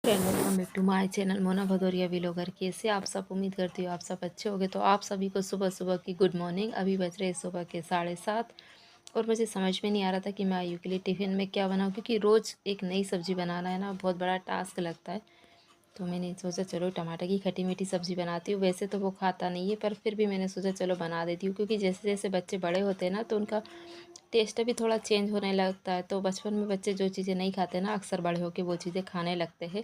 Friend, welcome back to my channel Mona Bhadauria vlogger. कैसे आप सब? उम्मीद करती हूँ आप सब अच्छे होंगे। तो आप सभी को सुबह सुबह की गुड मॉर्निंग। अभी बज रहे सुबह के 7:30 और मुझे समझ में नहीं आ रहा था कि मैं आयु के लिए टिफ़िन में क्या बनाऊँ, क्योंकि रोज़ एक नई सब्ज़ी बनाना है ना, बहुत बड़ा टास्क लगता है। तो मैंने सोचा चलो टमाटर की खट्टी मीठी सब्ज़ी बनाती हूँ। वैसे तो वो खाता नहीं है, पर फिर भी मैंने सोचा चलो बना देती हूँ, क्योंकि जैसे जैसे बच्चे बड़े होते हैं ना तो उनका टेस्ट भी थोड़ा चेंज होने लगता है। तो बचपन में बच्चे जो चीज़ें नहीं खाते ना, अक्सर बड़े होकर वो चीज़ें खाने लगते हैं।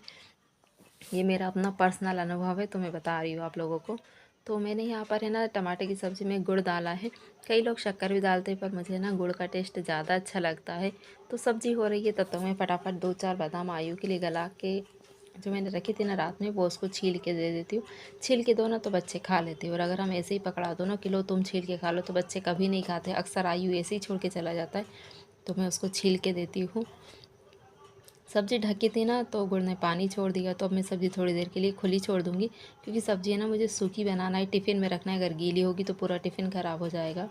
ये मेरा अपना पर्सनल अनुभव है, तो मैं बता रही हूँ आप लोगों को। तो मैंने यहाँ पर है ना टमाटर की सब्ज़ी में गुड़ डाला है। कई लोग शक्कर भी डालते हैं, पर मुझे ना गुड़ का टेस्ट ज़्यादा अच्छा लगता है। तो सब्ज़ी हो रही है तब तक मैं फटाफट 2-4 बादाम आयु के लिए गला के जो मैंने रखी थी ना रात में, वो उसको छील के दे देती हूँ। छील के दो ना तो बच्चे खा लेते हैं, और अगर हम ऐसे ही पकड़ा दो ना कि लो तुम छील के खा लो, तो बच्चे कभी नहीं खाते। अक्सर आयु ऐसे ही छोड़ के चला जाता है, तो मैं उसको छील के देती हूँ। सब्ज़ी ढकी थी ना तो गुड़ ने पानी छोड़ दिया, तो अब मैं सब्ज़ी थोड़ी देर के लिए खुली छोड़ दूँगी, क्योंकि सब्ज़ी है ना मुझे सूखी बनाना है, टिफ़िन में रखना है। अगर गीली होगी तो पूरा टिफ़िन ख़राब हो जाएगा।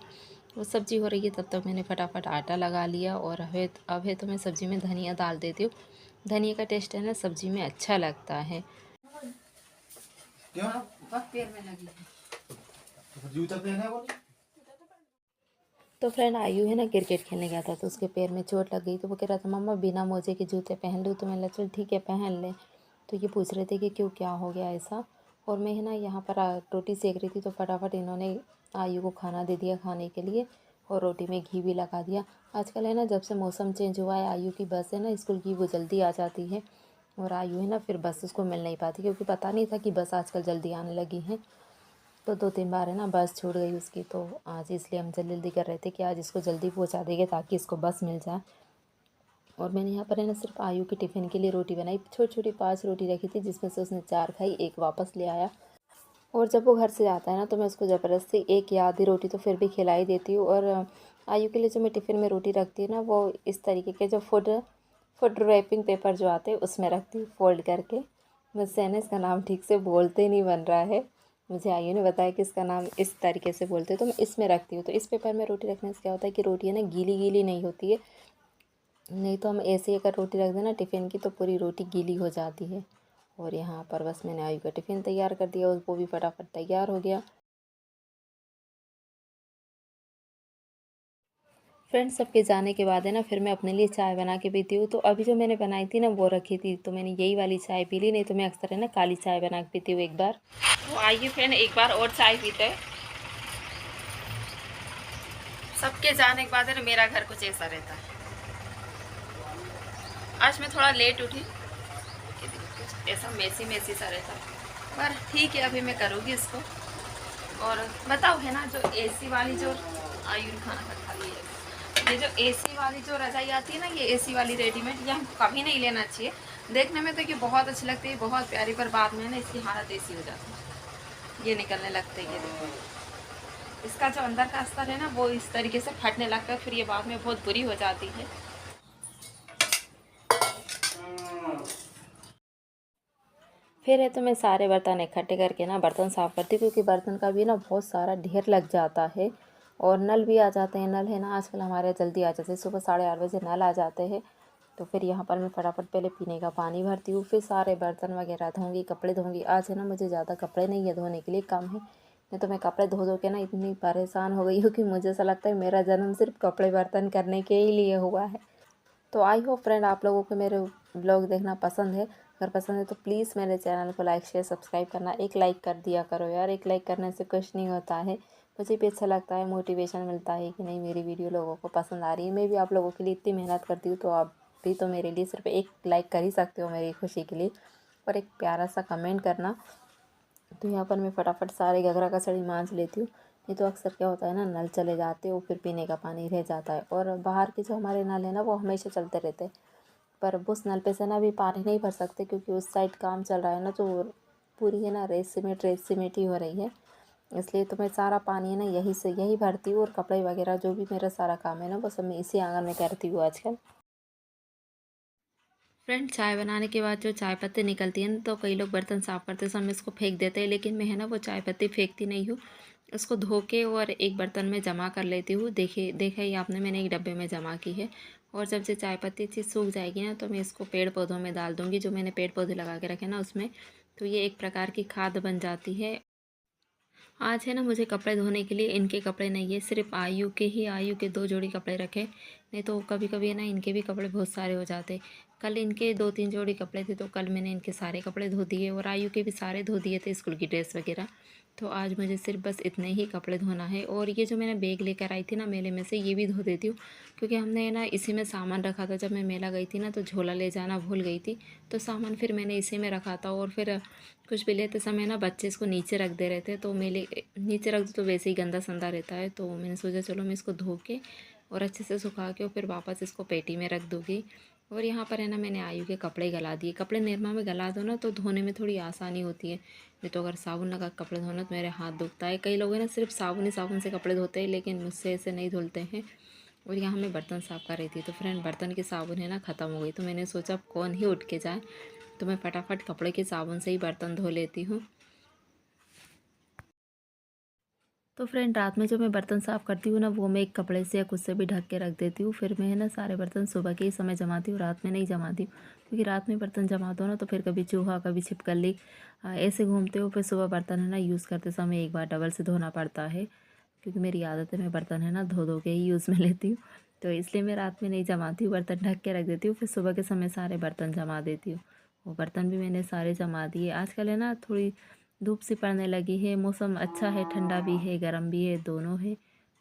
वो सब्ज़ी हो रही है तब तक मैंने फटाफट आटा लगा लिया, और अब है तो मैं सब्ज़ी में धनिया डाल देती हूँ। धनिया का टेस्ट है ना सब्ज़ी में अच्छा लगता है। क्यों? बहुत पैर में लगी है। जूता पहना है वो? तो फ्रेंड आयु है ना क्रिकेट खेलने गया था, तो उसके पैर में चोट लग गई। तो वो कह रहा था मम्मा बिना मोजे के जूते पहन लूँ, तो मैंने कहा चल ठीक है पहन ले। तो ये पूछ रहे थे कि क्यों, क्या हो गया ऐसा। और मैं है ना यहाँ पर रोटी सेक रही थी, तो फटाफट इन्होंने आयु को खाना दे दिया खाने के लिए, और रोटी में घी भी लगा दिया। आजकल है ना जब से मौसम चेंज हुआ है, आयु की बस है ना स्कूल की, वो जल्दी आ जाती है। और आयु है ना फिर बस उसको मिल नहीं पाती, क्योंकि पता नहीं था कि बस आजकल जल्दी आने लगी है। तो 2-3 बार है ना बस छूट गई उसकी। तो आज इसलिए हम जल्दी जल्दी कर रहे थे कि आज इसको जल्दी पहुंचा देंगे, ताकि इसको बस मिल जाए। और मैंने यहाँ पर है ना सिर्फ आयु के टिफ़िन के लिए रोटी बनाई। छोटी छोटी 5 रोटी रखी थी, जिसमें से उसने 4 खाई, 1 वापस ले आया। और जब वो घर से जाता है ना तो मैं उसको ज़बरदस्ती एक या आधी रोटी तो फिर भी खिला ही देती हूँ। और आयु के लिए जो मैं टिफ़िन में रोटी रखती हूँ ना, वो इस तरीके के जो फूड फूड रैपिंग पेपर जो आते हैं उसमें रखती हूँ फ़ोल्ड करके। मुझसे है ना इसका नाम ठीक से बोलते ही नहीं बन रहा है। मुझे आयु ने बताया कि इसका नाम इस तरीके से बोलते हैं, तो मैं इसमें रखती हूँ। तो इस पेपर में रोटी रखने से क्या होता है कि रोटी है ना गीली गीली नहीं होती है। नहीं तो हम ऐसे ही अगर रोटी रख देना टिफ़िन की, तो पूरी रोटी गीली हो जाती है। और यहाँ पर बस मैंने आयु का टिफ़िन तैयार कर दिया, और वो भी फटाफट तैयार हो गया। फ्रेंड्स सबके जाने के बाद है ना फिर मैं अपने लिए चाय बना के पीती हूँ। तो अभी जो मैंने बनाई थी ना वो रखी थी, तो मैंने यही वाली चाय पी ली। नहीं तो मैं अक्सर है ना काली चाय बना के पीती हूँ एक बार। तो आइए फ्रेंड एक बार और चाय पीते हैं। सबके जाने के बाद है ना मेरा घर कुछ ऐसा रहता है। आज मैं थोड़ा लेट उठी, कुछ ऐसा मेसी मेसी सा रहता है, पर ठीक है अभी मैं करूँगी इसको। और बताओ है ना जो एसी वाली जो आयु ने खाना खा लिया है, ये जो एसी वाली जो रजाई आती है ना, ये एसी वाली रेडीमेड, ये हमको कभी नहीं लेना चाहिए। देखने में तो ये बहुत अच्छी लगती है, बहुत प्यारी, पर बाद में ना इसकी हालत ऐसी हो जाती है, ये निकलने लगते हैं। ये देखो इसका जो अंदर का अस्तर है ना वो इस तरीके से फटने लगता है, फिर ये बाद में बहुत बुरी हो जाती है। फिर है तो मैं सारे बर्तन इकट्ठे करके ना बर्तन साफ़ करती हूँ, क्योंकि बर्तन का भी ना बहुत सारा ढेर लग जाता है। और नल भी आ जाते हैं। नल है ना आजकल हमारे यहाँ जल्दी आ जाते हैं, सुबह 8:30 बजे नल आ जाते हैं। तो फिर यहाँ पर मैं फटाफट पहले पीने का पानी भरती हूँ, फिर सारे बर्तन वगैरह धोंगी, कपड़े धोंगी। आज है ना मुझे ज़्यादा कपड़े नहीं है धोने के लिए, कम है। नहीं तो मैं कपड़े धो धो के ना इतनी परेशान हो गई हूँ कि मुझे ऐसा लगता है मेरा जन्म सिर्फ कपड़े बर्तन करने के ही लिए हुआ है। तो आई होप फ्रेंड आप लोगों को मेरे ब्लॉग देखना पसंद है। अगर पसंद है तो प्लीज़ मेरे चैनल को लाइक शेयर सब्सक्राइब करना, एक लाइक कर दिया करो यार। एक लाइक करने से कुछ नहीं होता है, मुझे भी अच्छा लगता है, मोटिवेशन मिलता है कि नहीं मेरी वीडियो लोगों को पसंद आ रही है। मैं भी आप लोगों के लिए इतनी मेहनत करती हूँ, तो आप भी तो मेरे लिए सिर्फ एक लाइक कर ही सकते हो मेरी खुशी के लिए, और एक प्यारा सा कमेंट करना। तो यहाँ पर मैं फटाफट सारे घगरा कचड़ी मांज लेती हूँ। नहीं तो अक्सर क्या होता है ना नल चले जाते हैं, वो फिर पीने का पानी रह जाता है। और बाहर के जो हमारे नल है ना वो हमेशा चलते रहते हैं, पर उस नल पे से ना अभी पानी नहीं भर सकते, क्योंकि उस साइड काम चल रहा है ना, तो पूरी है ना रेत सीमेंट ही हो रही है। इसलिए तो मैं सारा पानी है ना यहीं से यही भरती हूँ, और कपड़े वगैरह जो भी मेरा सारा काम है ना वो सब मैं इसी आंगन में करती हूँ आजकल। फ्रेंड चाय बनाने के बाद जो चाय पत्ती निकलती है ना, तो कई लोग बर्तन साफ़ करते समय इसको फेंक देते हैं, लेकिन मैं है ना वो चाय पत्ती फेंकती नहीं हूँ। उसको धो के और एक बर्तन में जमा कर लेती हूँ। देखा ही आपने, मैंने एक डब्बे में जमा की है। और जब ये चाय पत्ती अच्छी सूख जाएगी ना तो मैं इसको पेड़ पौधों में डाल दूँगी, जो मैंने पेड़ पौधे लगा के रखे ना उसमें। तो ये एक प्रकार की खाद बन जाती है। आज है ना मुझे कपड़े धोने के लिए इनके कपड़े नहीं है, सिर्फ आयु के 2 जोड़ी कपड़े रखे, नहीं तो कभी-कभी है ना इनके भी कपड़े बहुत सारे हो जाते। कल इनके 2-3 जोड़ी कपड़े थे तो कल मैंने इनके सारे कपड़े धो दिए और आयु के भी सारे धो दिए थे, स्कूल की ड्रेस वगैरह। तो आज मुझे सिर्फ बस इतने ही कपड़े धोना है और ये जो मैंने बैग लेकर आई थी ना मेले में से, ये भी धो देती हूँ, क्योंकि हमने ना इसी में सामान रखा था। जब मैं मेला गई थी ना तो झोला ले जाना भूल गई थी, तो सामान फिर मैंने इसी में रखा था। और फिर कुछ भी लेते समय ना बच्चे इसको नीचे रख दे रहे थे, तो मेले नीचे रख दो तो वैसे ही गंदा संदा रहता है। तो मैंने सोचा चलो मैं इसको धो के और अच्छे से सुखा के और फिर वापस इसको पेटी में रख दूँगी। और यहाँ पर है ना मैंने आयु के कपड़े गला दिए। कपड़े निरमा में गला दो ना तो धोने में थोड़ी आसानी होती है, नहीं तो अगर साबुन लगा के कपड़े धोना तो मेरे हाथ दुखता है। कई लोग हैं ना सिर्फ साबुन ही साबुन से कपड़े धोते हैं, लेकिन मुझसे ऐसे नहीं धुलते हैं। और यहाँ मैं बर्तन साफ़ कर रही थी, तो फ्रेंड बर्तन की साबुन है ना ख़त्म हो गई, तो मैंने सोचा अब कौन ही उठ के जाए, तो मैं फटाफट कपड़े के साबुन से ही बर्तन धो लेती हूँ। तो फ्रेंड रात में जो मैं बर्तन साफ़ करती हूँ ना वो मैं एक कपड़े से या कुछ से भी ढक के रख देती हूँ। फिर मैं है ना सारे बर्तन सुबह के ही समय जमाती हूँ, रात में नहीं जमाती हूँ, क्योंकि रात में बर्तन जमा दो ना तो फिर कभी चूहा कभी छिपकली ऐसे घूमते हो, फिर सुबह बर्तन है ना यूज़ करते समय एक बार डबल से धोना पड़ता है, क्योंकि मेरी आदत है मैं बर्तन है ना धो धो के ही यूज़ में लेती हूँ। तो इसलिए मैं रात में नहीं जमाती हूँ, बर्तन ढक के रख देती हूँ, फिर सुबह के समय सारे बर्तन जमा देती हूँ। वो बर्तन भी मैंने सारे जमा दिए। आजकल है ना थोड़ी धूप सी पड़ने लगी है, मौसम अच्छा है, ठंडा भी है गर्म भी है, दोनों है।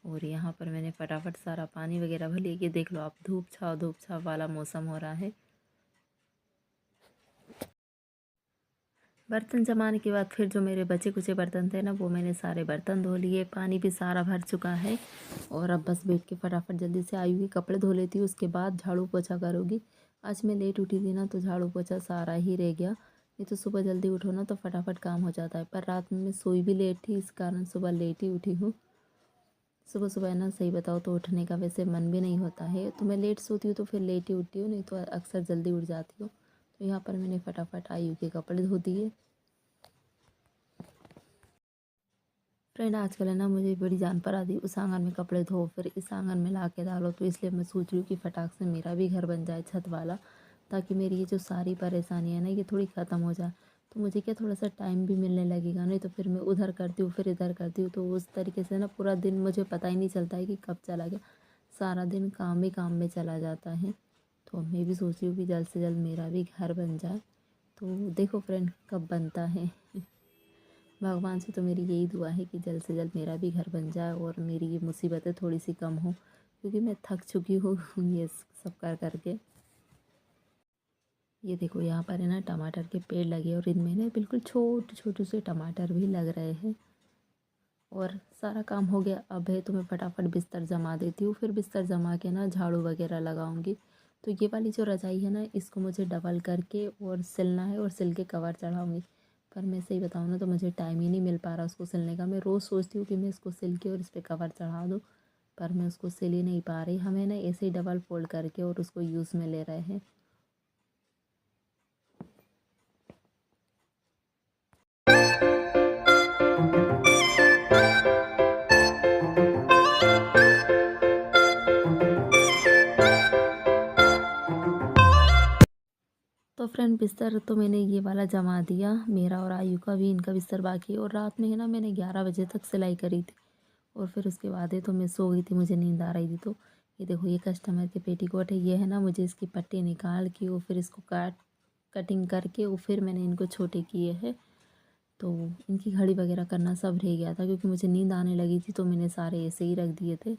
और यहाँ पर मैंने फटाफट सारा पानी वगैरह भर लिया। ये देख लो आप, धूप छाँव वाला मौसम हो रहा है। बर्तन जमाने के बाद फिर जो मेरे बचे कुचे बर्तन थे ना वो मैंने सारे बर्तन धो लिए, पानी भी सारा भर चुका है। और अब बस बैठ के फटाफट जल्दी से आयु के कपड़े धो लेती हूँ, उसके बाद झाड़ू पोछा करूँगी। आज मैं लेट उठी थी ना तो झाड़ू पोछा सारा ही रह गया, नहीं तो सुबह जल्दी उठो ना तो फटाफट काम हो जाता है। पर रात में मैं सोई भी लेट थी, इस कारण सुबह लेट ही उठी हूँ। सुबह सुबह ना सही बताओ तो उठने का वैसे मन भी नहीं होता है, तो मैं लेट सोती हूँ तो फिर लेट ही उठती हूँ, नहीं तो अक्सर जल्दी उठ जाती हूँ। तो यहाँ पर मैंने फटाफट आयु के कपड़े धो दिए। फ्रेंड आजकल है ना मुझे बड़ी जान पर आती, उस आंगन में कपड़े धो फिर इस आंगन में ला के डालो, तो इसलिए मैं सोच रही हूँ कि फटाक से मेरा भी घर बन जाए छत वाला, ताकि मेरी ये जो सारी परेशानी है ना ये थोड़ी ख़त्म हो जाए। तो मुझे क्या थोड़ा सा टाइम भी मिलने लगेगा, नहीं तो फिर मैं उधर करती हूँ फिर इधर करती हूँ, तो उस तरीके से ना पूरा दिन मुझे पता ही नहीं चलता है कि कब चला गया। सारा दिन काम ही काम में चला जाता है। तो अब मैं भी सोच रही हूँ कि जल्द से जल्द मेरा भी घर बन जाए। तो देखो फ्रेंड कब बनता है। भगवान से तो मेरी यही दुआ है कि जल्द से जल्द मेरा भी घर बन जाए और मेरी ये मुसीबतें थोड़ी सी कम हो, क्योंकि मैं थक चुकी हूँ ये सब कर करके। ये देखो यहाँ पर है ना टमाटर के पेड़ लगे और इनमें ना बिल्कुल छोटे छोटे से टमाटर भी लग रहे हैं। और सारा काम हो गया, अब है तो मैं फटाफट बिस्तर जमा देती हूँ, फिर बिस्तर जमा के ना झाड़ू वगैरह लगाऊंगी। तो ये वाली जो रज़ाई है ना इसको मुझे डबल करके और सिलना है और सिल के कवर चढ़ाऊंगी। पर मैं सही बताऊँ ना तो मुझे टाइम ही नहीं मिल पा रहा उसको सिलने का। मैं रोज़ सोचती हूँ कि मैं इसको सिल के और इस पर कवर चढ़ा दूँ, पर मैं उसको सिल ही नहीं पा रही। हमें ना ऐसे ही डबल फोल्ड करके और उसको यूज़ में ले रहे हैं। तो फ्रेंड बिस्तर तो मैंने ये वाला जमा दिया, मेरा और आयु का भी, इनका बिस्तर बाकी है। और रात में है ना मैंने 11 बजे तक सिलाई करी थी और फिर उसके बाद है तो मैं सो गई थी, मुझे नींद आ रही थी। तो ये देखो ये कस्टमर के पेटीकोट है, ये है ना मुझे इसकी पट्टी निकाल के और फिर इसको कटिंग करके और फिर मैंने इनको छोटे किए हैं। तो इनकी घड़ी वगैरह करना सब रह गया था, क्योंकि मुझे नींद आने लगी थी तो मैंने सारे ऐसे ही रख दिए थे।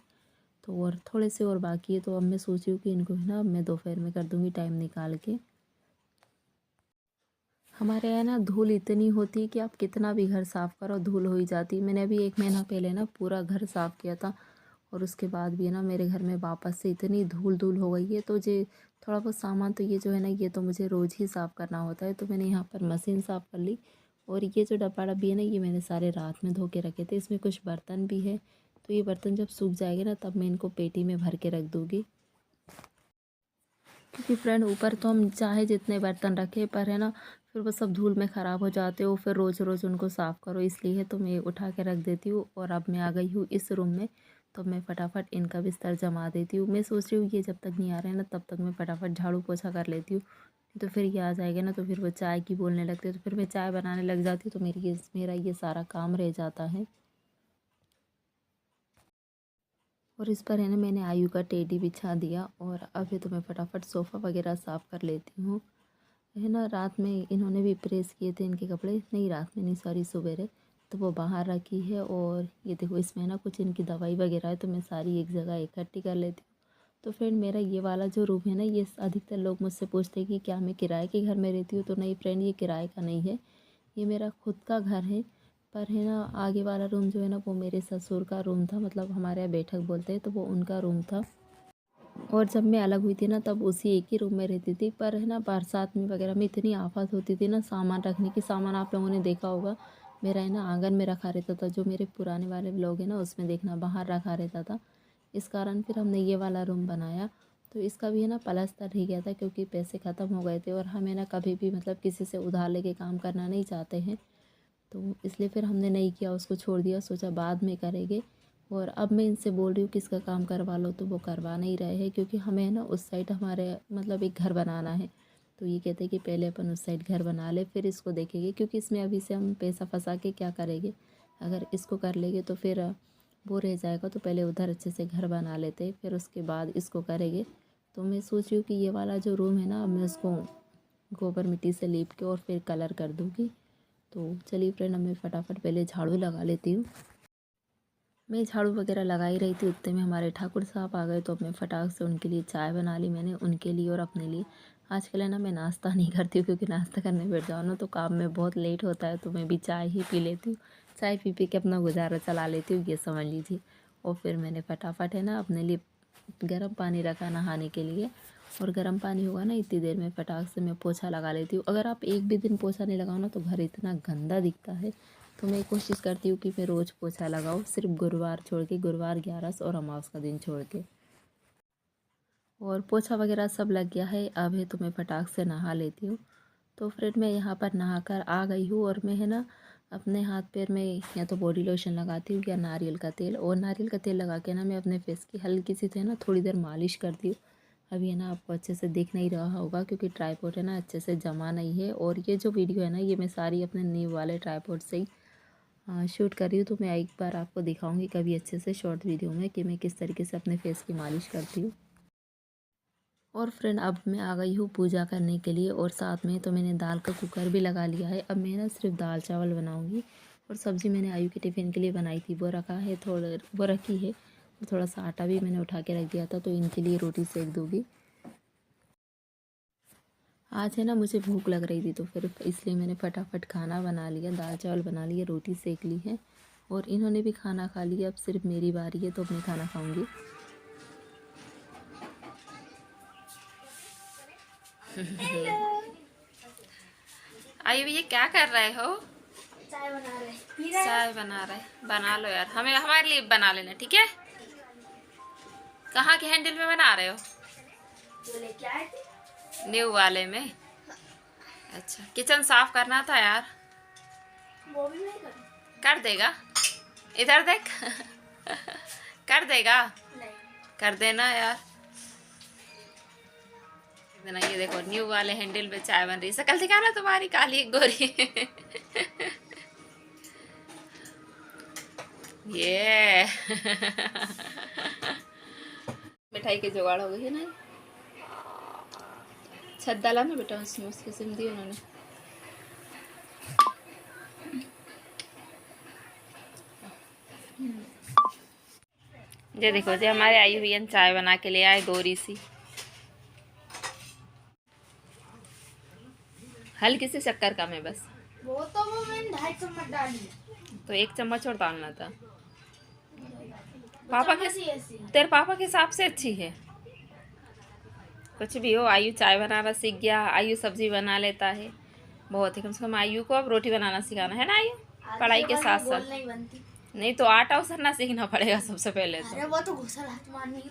तो और थोड़े से और बाकी है, तो अब मैं सोच रही हूँ कि इनको है ना मैं दोपहर में कर दूँगी टाइम निकाल के। हमारे यहाँ ना धूल इतनी होती है कि आप कितना भी घर साफ़ करो धूल हो ही जाती है। मैंने अभी 1 महीना पहले ना पूरा घर साफ़ किया था और उसके बाद भी है ना मेरे घर में वापस से इतनी धूल धूल हो गई है। तो ये थोड़ा बहुत सामान तो ये जो है ना ये तो मुझे रोज़ ही साफ़ करना होता है, तो मैंने यहाँ पर मशीन साफ़ कर ली। और ये जो डब्बा डब्बी है ना ये मैंने सारे रात में धो के रखे थे, इसमें कुछ बर्तन भी है। तो ये बर्तन जब सूख जाएंगे ना तब मैं इनको पेटी में भर के रख दूँगी। क्योंकि फ्रेंड ऊपर तो हम चाहे जितने बर्तन रखें पर है ना फिर वो सब धूल में ख़राब हो जाते हो, फिर रोज़ रोज़ उनको साफ़ करो, इसलिए तो मैं उठा के रख देती हूँ। और अब मैं आ गई हूँ इस रूम में, तो मैं फटाफट इनका बिस्तर जमा देती हूँ। मैं सोच रही हूँ ये जब तक नहीं आ रहे हैं ना तब तक मैं फटाफट झाड़ू पोछा कर लेती हूँ, तो फिर ये आ जाएगा ना तो फिर वो चाय की बोलने लगते हैं, तो फिर मैं चाय बनाने लग जाती हूँ, तो मेरा ये सारा काम रह जाता है। और इस पर है ना मैंने आयु का टेडी बिछा दिया, और अभी तो मैं फटाफट सोफ़ा वगैरह साफ़ कर लेती हूँ। है ना, रात में इन्होंने भी प्रेस किए थे इनके कपड़े, नहीं रात में नहीं सॉरी सवेरे, तो वो बाहर रखी है। और ये देखो इसमें ना कुछ इनकी दवाई वगैरह है, तो मैं सारी एक जगह इकट्ठी कर लेती हूँ। तो फ्रेंड मेरा ये वाला जो रूम है ना, ये अधिकतर लोग मुझसे पूछते हैं कि क्या मैं किराए के घर में रहती हूँ, तो नहीं फ्रेंड, ये किराए का नहीं है, ये मेरा खुद का घर है। पर है ना आगे वाला रूम जो है ना वो मेरे ससुर का रूम था, मतलब हमारे यहाँ बैठक बोलते हैं, तो वो उनका रूम था। और जब मैं अलग हुई थी ना तब उसी एक ही रूम में रहती थी। पर है ना बरसात में वगैरह में इतनी आफत होती थी ना सामान रखने की, सामान आप लोगों ने देखा होगा मेरा है ना आंगन में रखा रहता था, जो मेरे पुराने वाले लोग हैं ना उसमें देखना बाहर रखा रहता था। इस कारण फिर हमने ये वाला रूम बनाया। तो इसका भी है ना पलस्तर रह गया था क्योंकि पैसे ख़त्म हो गए थे, और हमें ना कभी भी मतलब किसी से उधार लेके काम करना नहीं चाहते हैं, तो इसलिए फिर हमने नहीं किया, उसको छोड़ दिया, सोचा बाद में करेंगे। और अब मैं इनसे बोल रही हूँ किसका काम करवा लो, तो वो करवा नहीं रहे हैं, क्योंकि हमें ना उस साइड हमारे मतलब एक घर बनाना है। तो ये कहते हैं कि पहले अपन उस साइड घर बना ले फिर इसको देखेंगे, क्योंकि इसमें अभी से हम पैसा फंसा के क्या करेंगे, अगर इसको कर लेंगे तो फिर वो रह जाएगा। तो पहले उधर अच्छे से घर बना लेते फिर उसके बाद इसको करेंगे। तो मैं सोच रही हूँ कि ये वाला जो रूम है ना, अब मैं उसको गोबर मिट्टी से लीप के और फिर कलर कर दूँगी। तो चलिए फ्रेंड, अब मैं फटाफट पहले झाड़ू लगा लेती हूँ। मैं झाड़ू वगैरह लगा ही रही थी, उतने में हमारे ठाकुर साहब आ गए, तो अब मैं फटाक से उनके लिए चाय बना ली मैंने, उनके लिए और अपने लिए। आजकल है ना मैं नाश्ता नहीं करती हूँ, क्योंकि नाश्ता करने बैठ जाओ ना तो काम में बहुत लेट होता है, तो मैं भी चाय ही पी लेती हूँ। चाय पी पी के अपना गुजारा चला लेती हूँ, ये समझ लीजिए। और फिर मैंने फटाफट है ना अपने लिए गर्म पानी रखा नहाने के लिए, और गर्म पानी होगा ना इतनी देर में फटाक से मैं पोछा लगा लेती हूँ। अगर आप एक भी दिन पोछा नहीं लगाओ ना तो घर इतना गंदा दिखता है, तो मैं कोशिश करती हूँ कि मैं रोज़ पोछा लगाऊँ, सिर्फ गुरुवार छोड़ के, गुरुवार, ग्यारस और अमावस का दिन छोड़ के। और पोछा वगैरह सब लग गया है, अब है तो मैं फटाक से नहा लेती हूँ। तो फ्रेंड मैं यहाँ पर नहा कर आ गई हूँ, और मैं है ना अपने हाथ पैर में या तो बॉडी लोशन लगाती हूँ या नारियल का तेल, और नारियल का तेल लगा के ना मैं अपने फेस की हल्की सी है ना थोड़ी देर मालिश करती हूँ। अभी है ना आपको अच्छे से दिख नहीं रहा होगा क्योंकि ट्राइपॉड है ना अच्छे से जमा नहीं है, और ये जो वीडियो है ना ये मैं सारी अपने न्यू वाले ट्राइपॉड से ही शूट कर रही हूँ। तो मैं एक बार आपको दिखाऊंगी कभी अच्छे से शॉर्ट वीडियो में कि मैं किस तरीके से अपने फेस की मालिश करती हूँ। और फ्रेंड अब मैं आ गई हूँ पूजा करने के लिए, और साथ में तो मैंने दाल का कुकर भी लगा लिया है। अब मैं ना सिर्फ दाल चावल बनाऊँगी, और सब्ज़ी मैंने आयु के टिफ़िन के लिए बनाई थी वो रखा है, थोड़ा वो रखी है, और थोड़ा सा आटा भी मैंने उठा के रख दिया था, तो इनके लिए रोटी सेक दूँगी। आज है ना मुझे भूख लग रही थी, तो फिर इसलिए मैंने फटाफट खाना बना लिया, दाल चावल बना लिए, रोटी सेक ली है, और इन्होंने भी खाना खा लिया। अब सिर्फ मेरी बारी है, तो मैं खाना खाऊंगी। आयु ये क्या कर रहे हो? चाय बना रहे। चाय बना रहे, बना लो यार, हमें हमारे लिए बना लेना, ठीक है? कहाँ के हैंडल में बना रहे हो? जो लेके आए थे न्यू वाले में। अच्छा, किचन साफ करना था यार। वो भी नहीं कर देगा, इधर देख। कर देगा, नहीं। कर देना यार। देना, ये देखो न्यू वाले हैंडल पे चाय बन रही है। शकल दिखाना तुम्हारी काली गोरी। ये मिठाई के जुगाड़ हो गई है ना। छत डाला ना बेटा, उसमें उसके सिम दी उन्होंने। ये देखो जी हमारे आयु भैया चाय बना के ले आए गोरी सी, हल्की सी शक्कर कम है बस। वो मैंने 2.5 चम्मच डाली। तो 1 चम्मच और डालना था। पापा के ऐसी तेरे पापा के हिसाब से अच्छी है। कुछ भी हो, आयु चाय बनाना सीख गया, आयु सब्जी बना लेता है, बहुत है। कम से कम आयु को अब रोटी बनाना सिखाना है ना आयु, पढ़ाई के साथ साथ। नहीं बनती। नहीं तो आटा उसरना सीखना पड़ेगा सबसे पहले तो। अरे वो तो घुसल हाथ मारनी